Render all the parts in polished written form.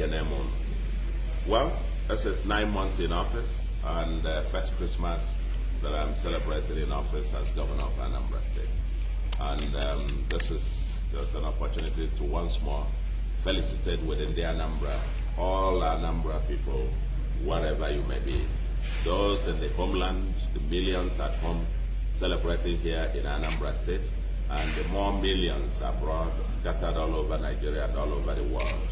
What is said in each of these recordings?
Ekenemun. Well, this is 9 months in office, and first Christmas that I'm celebrating in office as governor of Anambra State. And this is just an opportunity to once more felicitate within the Anambra, all Anambra people, wherever you may be. Those in the homeland, the millions at home celebrating here in Anambra State, and the more millions abroad, scattered all over Nigeria and all over the world,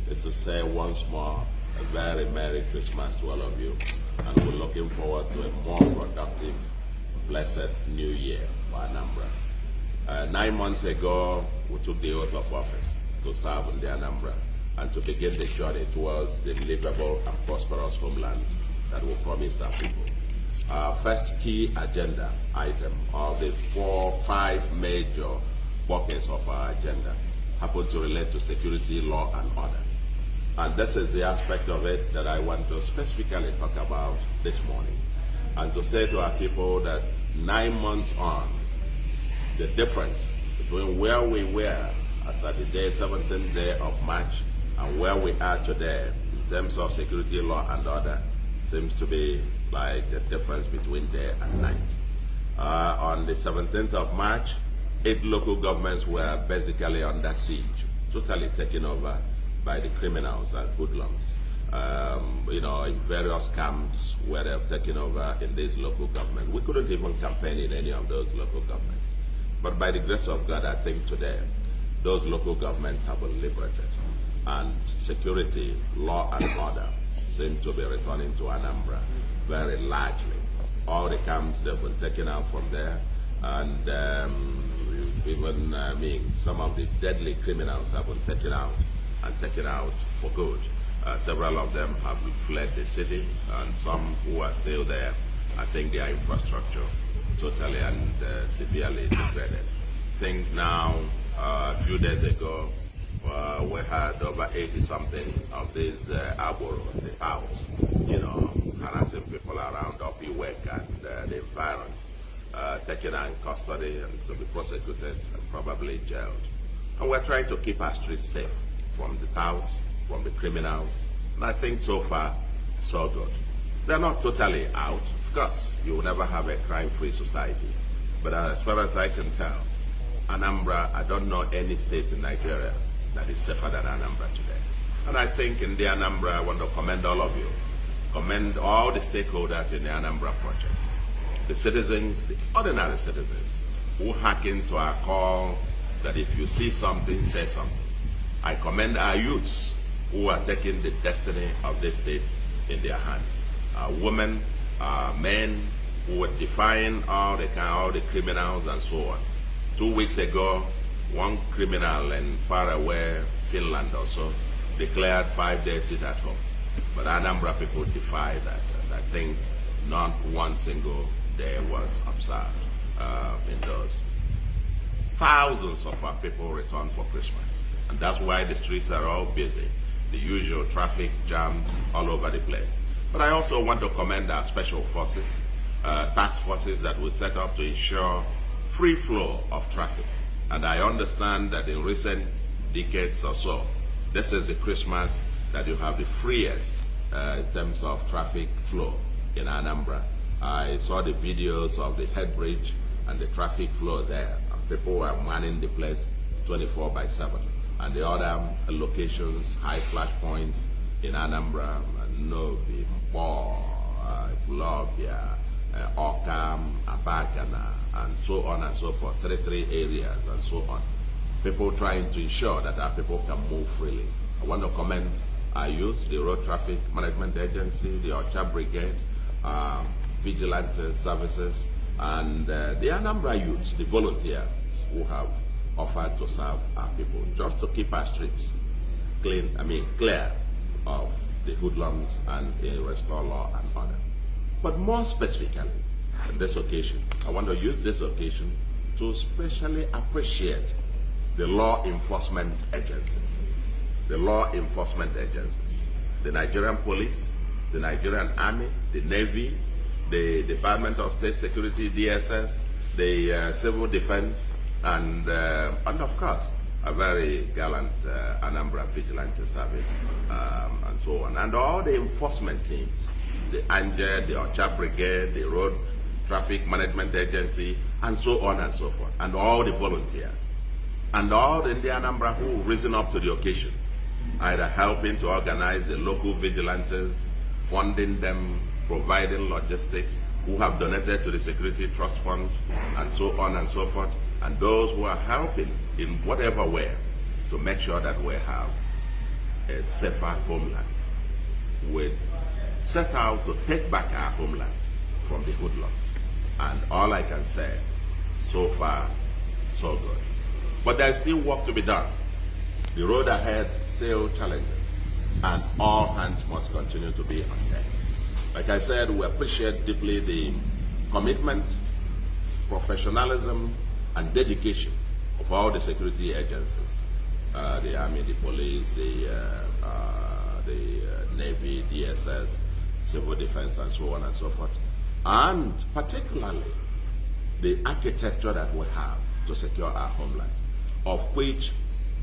is to say once more a very Merry Christmas to all of you, and we're looking forward to a more productive, blessed New Year for Anambra. 9 months ago, we took the oath of office to serve in the Anambra and to begin the journey towards the livable and prosperous homeland that we promised our people. Our first key agenda item of the 5 major buckets of our agenda happen to relate to security, law, and order. And this is the aspect of it that I want to specifically talk about this morning, and to say to our people that 9 months on, the difference between where we were as at the 17th day of March and where we are today in terms of security, law, and order seems to be like the difference between day and night. On the 17th of March, 8 local governments were basically under siege, totally taken over by the criminals and hoodlums. In various camps where they've taken over in these local governments. We couldn't even campaign in any of those local governments. But by the grace of God, I think today, those local governments have been liberated, and security, law, and order seem to be returning to Anambra very largely. All the camps that have been taken out from there, and even some of the deadly criminals have been taken out, and taken out for good. Several of them have fled the city, and some who are still there, I think their infrastructure totally and severely degraded. I think now, a few days ago, we had over 80-something of these Agboro, the house, harassing people around Opiwek and the environs, taken in custody and to be prosecuted and probably jailed. And we're trying to keep our streets safe from the touts, from the criminals, and I think so far, so good. They're not totally out. Of course, you will never have a crime-free society, but as far as I can tell, Anambra, I don't know any state in Nigeria that is safer than Anambra today. And I think in the Anambra, I want to commend all of you, commend all the stakeholders in the Anambra project, the citizens, the ordinary citizens, who hack into our call that if you see something, say something. I commend our youths who are taking the destiny of this state in their hands. Our women, our men who are defying all the criminals and so on. 2 weeks ago, one criminal in faraway Finland also declared 5 days sit at home. But Anambra people defy that. And I think not one single day was observed in those. Thousands of our people return for Christmas. And that's why the streets are all busy. The usual traffic jams all over the place. But I also want to commend our special forces, task forces that we set up to ensure free flow of traffic. And I understand that in recent decades or so, this is the Christmas that you have the freest in terms of traffic flow in Anambra. I saw the videos of the head bridge and the traffic flow there. And people were manning the place 24/7. And the other locations, high flash points in Anambra, Nobi, Mpo, Globia, Okam, Abagana, and so on and so forth, 33 areas and so on. People trying to ensure that our people can move freely. I want to commend our youth, the Road Traffic Management Agency, the Ocha Brigade, Vigilante Services, and the Anambra youths, the volunteers who have offered to serve our people, just to keep our streets clear of the hoodlums and restore law and order. But more specifically, on this occasion, I want to use this occasion to especially appreciate the law enforcement agencies. The law enforcement agencies. The Nigerian Police, the Nigerian Army, the Navy, the Department of State Security, DSS, the Civil Defense, and of course, a very gallant Anambra Vigilante Service, and so on. And all the enforcement teams, the ANGE, the OCHA Brigade, the Road Traffic Management Agency, and so on and so forth, and all the volunteers, and all in the Anambra who have risen up to the occasion, either helping to organize the local vigilantes, funding them, providing logistics, who have donated to the Security Trust Fund, and so on and so forth, and those who are helping in whatever way to make sure that we have a safer homeland. We set out to take back our homeland from the hoodlums. And all I can say, so far, so good. But there's still work to be done. The road ahead still challenging, and all hands must continue to be on deck. Like I said, we appreciate deeply the commitment, professionalism, and dedication of all the security agencies, the Army, the Police, the Navy, DSS, Civil Defense, and so on and so forth, and particularly the architecture that we have to secure our homeland, of which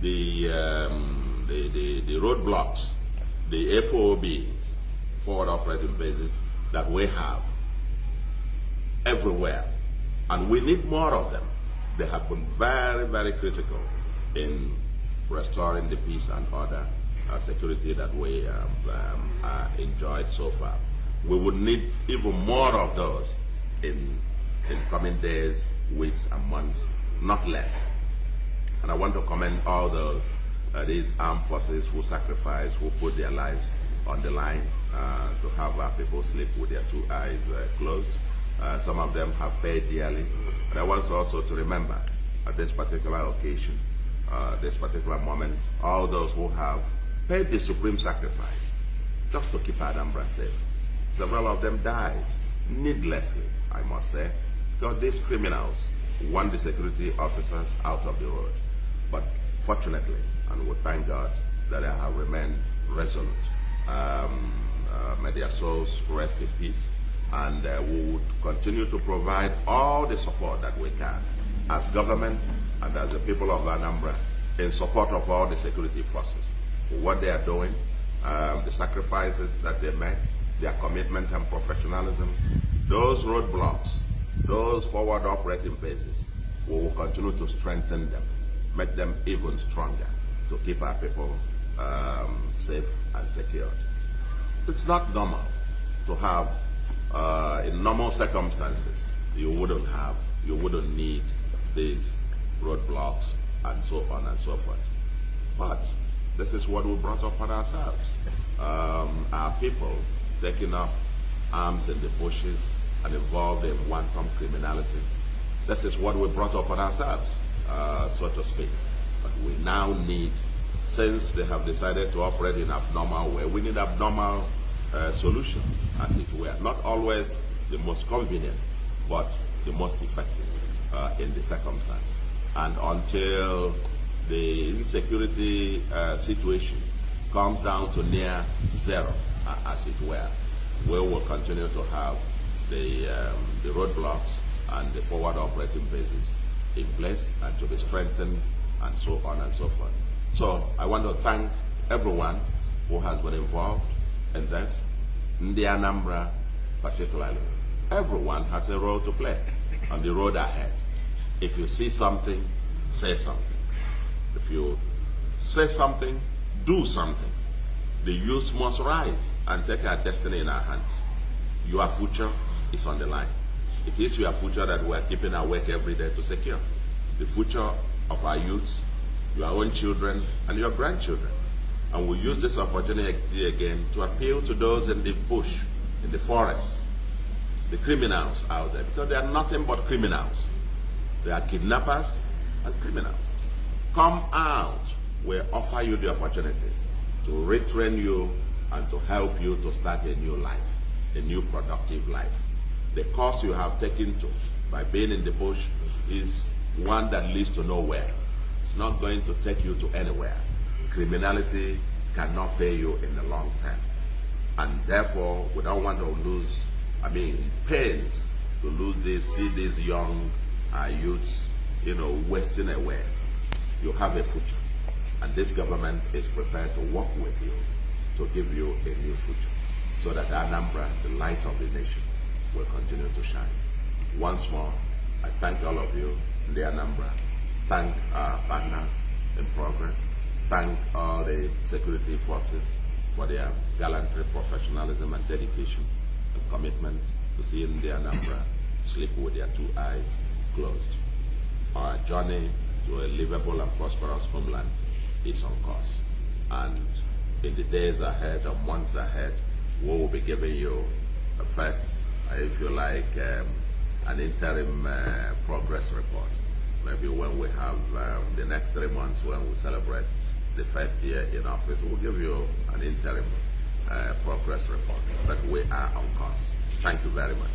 the roadblocks, the FOBs, forward operating bases, that we have everywhere, and we need more of them. They have been very, very critical in restoring the peace and order security that we enjoyed so far. We would need even more of those in coming days, weeks, and months, not less. And I want to commend all those, these armed forces who sacrifice, who put their lives on the line to have our people sleep with their two eyes closed. Some of them have paid dearly. But I want also to remember at this particular occasion, this particular moment, all those who have paid the supreme sacrifice just to keep Anambra safe. Several of them died needlessly, I must say, because these criminals want the security officers out of the road. But fortunately, and we thank God that they have remained resolute. May their souls rest in peace. And we would continue to provide all the support that we can as government and as the people of Anambra in support of all the security forces. What they are doing, the sacrifices that they make, their commitment and professionalism, those roadblocks, those forward operating bases, we will continue to strengthen them, make them even stronger to keep our people safe and secured. It's not normal to have, in normal circumstances, you wouldn't need these roadblocks and so on and so forth. But this is what we brought upon ourselves. Our people taking up arms in the bushes and involved in wanton criminality. This is what we brought upon ourselves, so to speak. But we now need, since they have decided to operate in abnormal way, we need abnormal solutions, as it were. Not always the most convenient, but the most effective in the circumstance. And until the insecurity situation comes down to near zero, as it were, we will continue to have the roadblocks and the forward operating bases in place and to be strengthened and so on and so forth. So I want to thank everyone who has been involved in this, in the Anambra particularly. Everyone has a role to play on the road ahead. If you see something, say something. If you say something, do something. The youth must rise and take our destiny in our hands. Your future is on the line. It is your future that we are keeping awake every day to secure. The future of our youth, your own children, and your grandchildren. And we use this opportunity again to appeal to those in the bush, in the forest, the criminals out there, because they are nothing but criminals. They are kidnappers and criminals. Come out. We offer you the opportunity to retrain you and to help you to start a new life, a new productive life. The course you have taken to by being in the bush is one that leads to nowhere. It's not going to take you to anywhere. Criminality cannot pay you in the long term. And therefore, we don't want to lose, pains to lose this, see these young youths, wasting away. you have a future. And this government is prepared to work with you to give you a new future, so that Anambra, the light of the nation, will continue to shine. Once more, I thank all of you in the Anambra. Thank our partners in progress. Thank all the security forces for their gallantry, professionalism, and dedication and commitment to seeing the Anambra sleep with their two eyes closed. Our journey to a livable and prosperous homeland is on course. And in the days ahead and months ahead, we will be giving you a first, if you like, an interim progress report. Maybe when we have the next 3 months, when we celebrate the first year in office, we'll give you an interim progress report. But we are on course. Thank you very much.